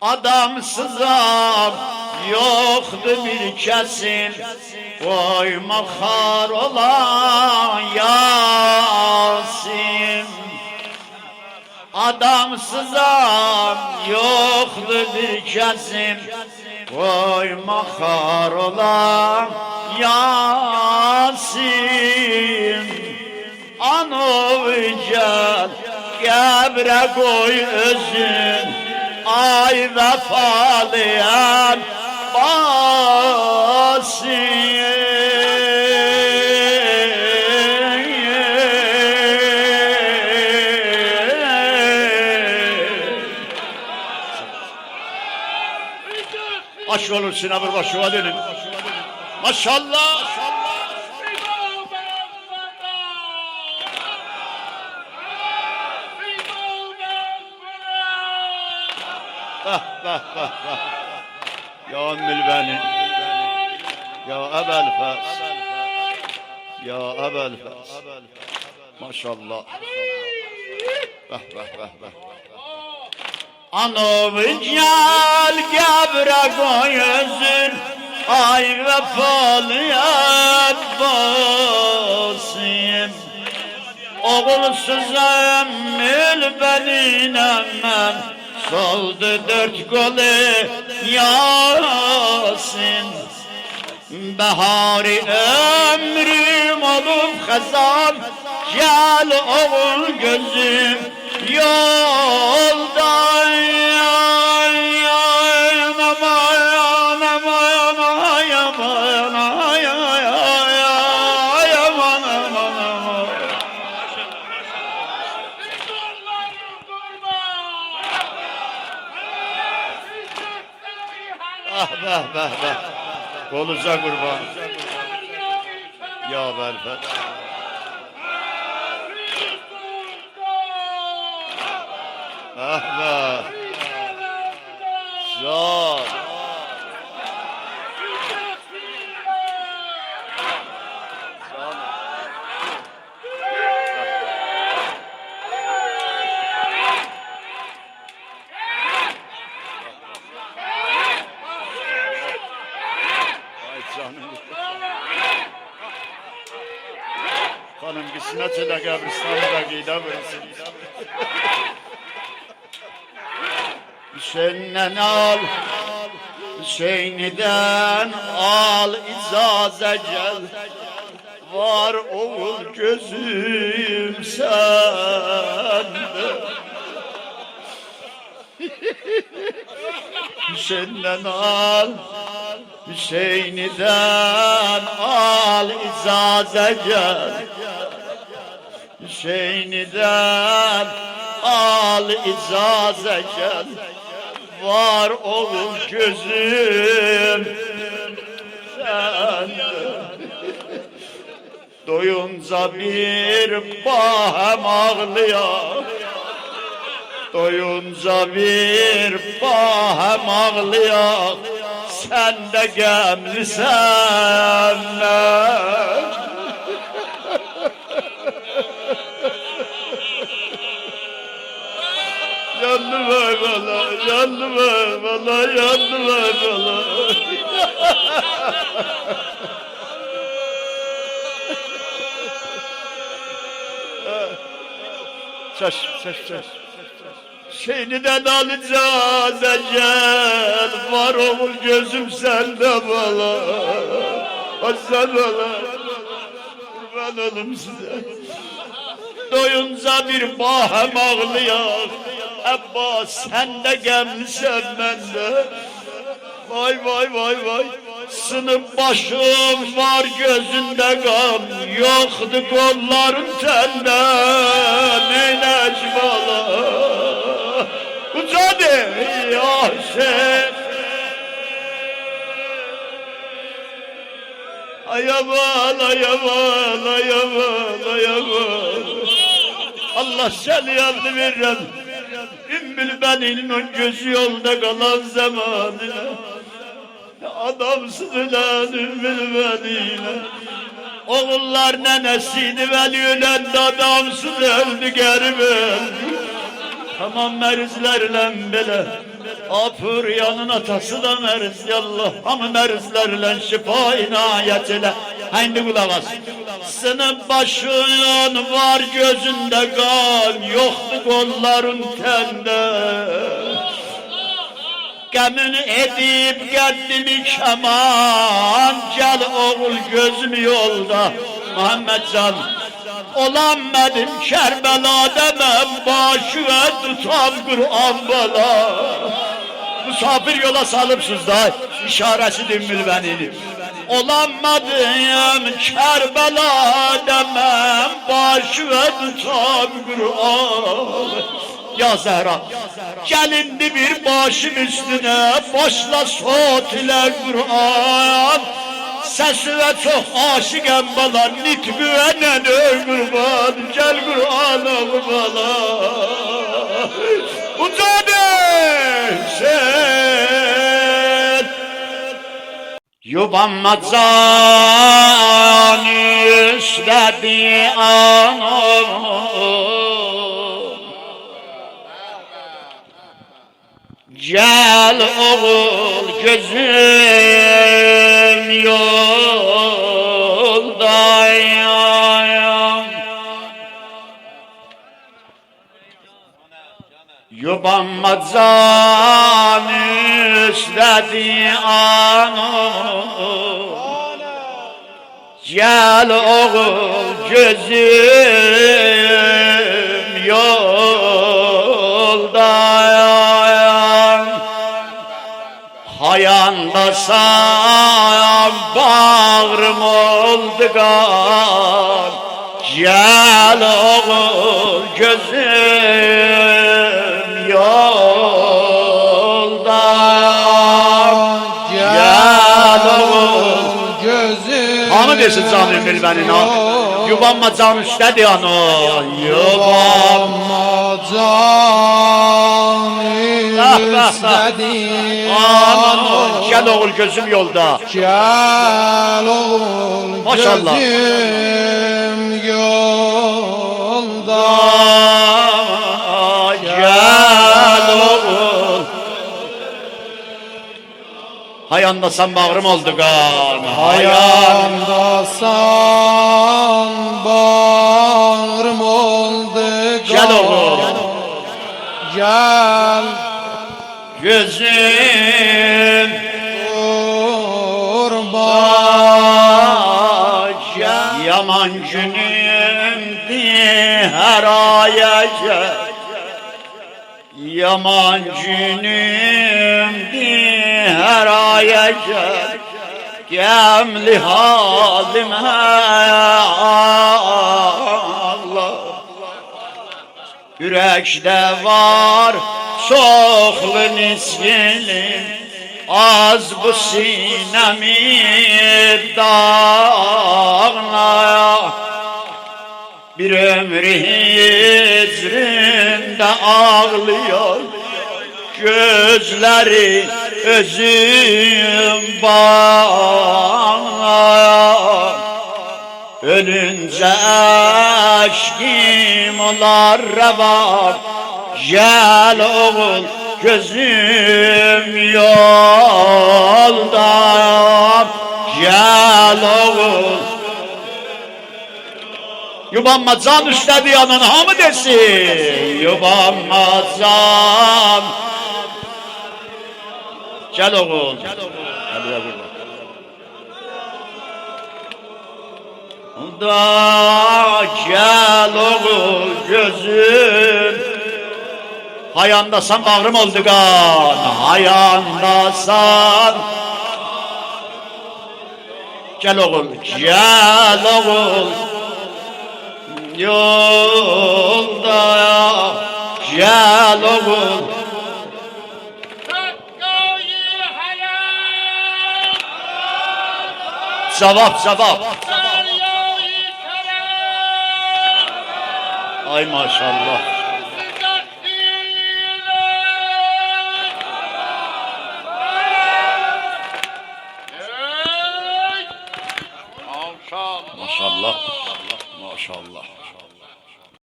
Adamsızam yoktu bir kesin, koyma kar olan Yasin. Adamsızam yoktu bir kesin, koyma kar olan Yasin. Anov gel gebre koy özün, ay vefalıyan basin. Aşk olur sinabır başıma dönün. Maşallah. Bah. Ya Ümmül beni, ya Ebel Fes, ya Ebel Fes. Maşallah. Bah. Anov gel gebre koy özün, ay vefaliyet basın. Oğulsuz Ümmül beninem ben, soldu dört kolu Yasin. Bahari ömrüm olup hazan, gel oğul gözüm yolda. Bah. Koluza kurban. Ya Belfet. Bah. Zor. Hanım gitsin açıda kabristanlıda gıyda versin. Hüseyin'den al, Hüseyin'den al icaze gel. Var oğul gözüm sende. Hüseyin'den al, Hüseyin'den al icaze gel. Hüseyin'den al icaze gel. Var oğul gözüm sende. Doyunca bir bahem ağlıyor, doyunca bir bahem ağlıyor. Sen de gemlisen yandım eyvallah, yandım eyvallah, yandım eyvallah. Çaş. Şeyniden alacağız gel, var oğul gözüm sende bala. Aslan bala, kurban olum size. Doyunca bir bahem ağlıyor, Ebba sen de gemsen bende. Vay. Sınıf başım var gözünde gam, yoktu kolların tende. Neyleş bala, ucadı ya sen. Ayamal. Allah seni yardım verir. Ümmül benim o gözü yolda kalan zamanına. Adamsın ulan Ümmül benim. Oğullar nenesiydi veli ölen de adamsız öldü geri öldü. Tamam merizlerle bile Apuryanın atası da meriz yallah. Ama merizlerle şifa inayet ile. Haydi kulak as. Senin başın var gözünde kan, yoktu kolların tende. Gemin edip geldimi keman, gel oğul gözüm yolda. Muhammed Can, olan benim Kerbela demem, başı ve tutam Kur'an bala. Misafir yola salıpsız da, işaresi dinmil beni. Olamadım Kerbela demem, başı ve tutam Kur'an. Ya Zehra, gelindi bir başım üstüne, başla sot ile Kur'an. Sesi ve çok aşık bala, nitbü enen kurban, gel Kur'an ol bala. Utanırsın, yubanma can üstledi anam. Gel oğul gözüm yoldayım. Yubanma can üstledi anam. Gel oğul gözüm yoldayım. Hayandasam bağrım oldu kan. Gel oğul gözüm yolda. Gel oğul gözüm. Hanı desin canım bilmenin ha. Yubanma can üstədir ana. Yubanma can üstədir ana. Gel oğul gözüm yolda. Gel oğul maşallah. Gözüm yolda. Gel oğul. Hayandasan bağrım oldu kan. Hayandasan bağrım oldu kan. Gel oğul. Gel. Gözüm kurban. Yaman günümdü her ayece. Yaman günümdü her ayece. Gemli halime Allah. Yürekte var çoxlu nisyelim, az bu sinemi dağına. Bir ömrü hicrinde ağlıyor, gözleri özüm bana. Ölünce aşkım olar revan. Gel oğul gözüm yolda. Gel oğul. Yubanma can üstədi yanın hamı desin. Yubanma can. Gel oğul. Da gel oğul gözüm. Hayandasan bağrım oldu kan. Hayandasan. Gel oğul. Gel oğul. Yolda. Gel oğul. Cevap cevap. Ay maşallah. Maşallah. Maşallah.